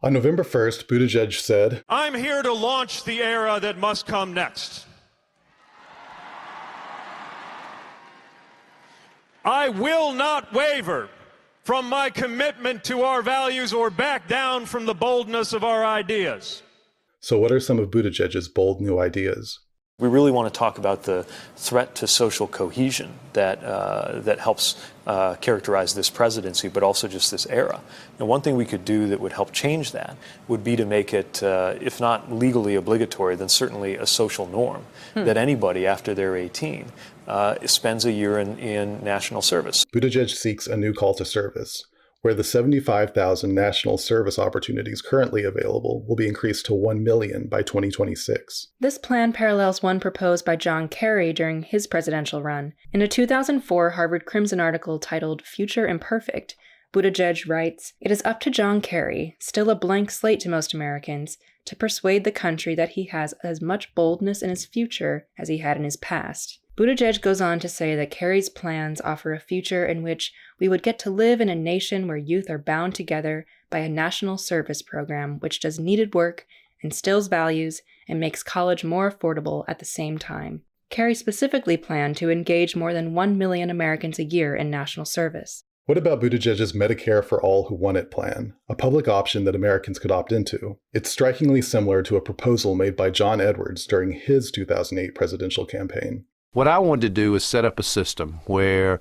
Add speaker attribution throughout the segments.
Speaker 1: On November 1st, Buttigieg said,
Speaker 2: "I'm here to launch the era that must come next. I will not waver from my commitment to our values or back down from the boldness of our ideas."
Speaker 1: So what are some of Buttigieg's bold new ideas?
Speaker 3: We really want to talk about the threat to social cohesion that helps characterize this presidency, but also just this era. And one thing we could do that would help change that would be to make it, if not legally obligatory, then certainly a social norm that anybody after they're 18 spends a year in national service.
Speaker 1: Buttigieg seeks a new call to service, where the 75,000 national service opportunities currently available will be increased to 1 million by 2026.
Speaker 4: This plan parallels one proposed by John Kerry during his presidential run. In a 2004 Harvard Crimson article titled "Future Imperfect," Buttigieg writes, "It is up to John Kerry, still a blank slate to most Americans, to persuade the country that he has as much boldness in his future as he had in his past." Buttigieg goes on to say that Kerry's plans offer a future in which we would get to live in a nation where youth are bound together by a national service program which does needed work, instills values, and makes college more affordable at the same time. Kerry specifically planned to engage more than 1 million Americans a year in national service.
Speaker 1: What about Buttigieg's Medicare for All Who Want It plan, a public option that Americans could opt into? It's strikingly similar to a proposal made by John Edwards during his 2008 presidential campaign.
Speaker 5: What I wanted to do is set up a system where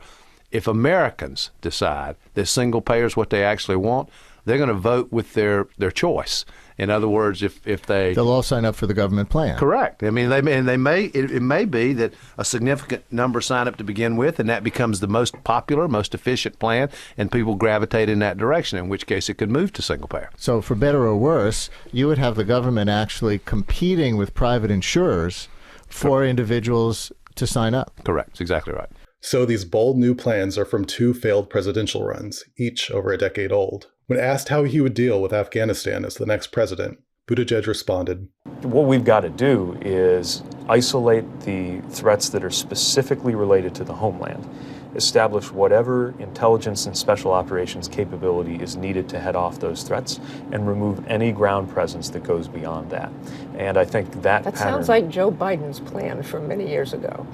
Speaker 5: if Americans decide that single payer is what they actually want, they're going to vote with their choice. In other words, if
Speaker 6: they'll all sign up for the government plan.
Speaker 5: Correct. I mean, it may be that a significant number sign up to begin with, and that becomes the most popular, most efficient plan, and people gravitate in that direction, in which case it could move to single payer.
Speaker 6: So for better or worse, you would have the government actually competing with private insurers for individuals to sign up.
Speaker 5: Correct. That's exactly right.
Speaker 1: So these bold new plans are from 2 failed presidential runs, each over a decade old. When asked how he would deal with Afghanistan as the next president, Buttigieg responded,
Speaker 3: What we've got to do is isolate the threats that are specifically related to the homeland, establish whatever intelligence and special operations capability is needed to head off those threats, and remove any ground presence that goes beyond that. And I think that pattern
Speaker 7: sounds like Joe Biden's plan from many years ago.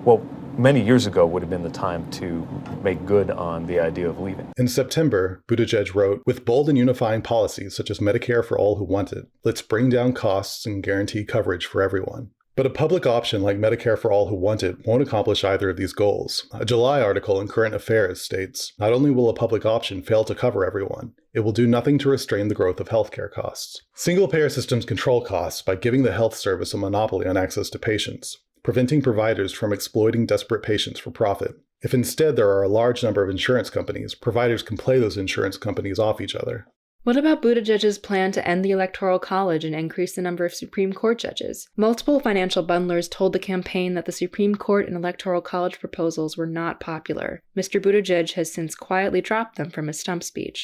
Speaker 3: Well, many years ago would have been the time to make good on the idea of leaving.
Speaker 1: In September, Buttigieg wrote, "With bold and unifying policies such as Medicare for all who want it, let's bring down costs and guarantee coverage for everyone." But a public option like Medicare for all who want it won't accomplish either of these goals. A July article in Current Affairs states, "Not only will a public option fail to cover everyone, it will do nothing to restrain the growth of healthcare costs." Single-payer systems control costs by giving the health service a monopoly on access to patients, preventing providers from exploiting desperate patients for profit. If instead there are a large number of insurance companies, providers can play those insurance companies off each other.
Speaker 4: What about Buttigieg's plan to end the Electoral College and increase the number of Supreme Court judges? Multiple financial bundlers told the campaign that the Supreme Court and Electoral College proposals were not popular. Mr. Buttigieg has since quietly dropped them from his stump speech.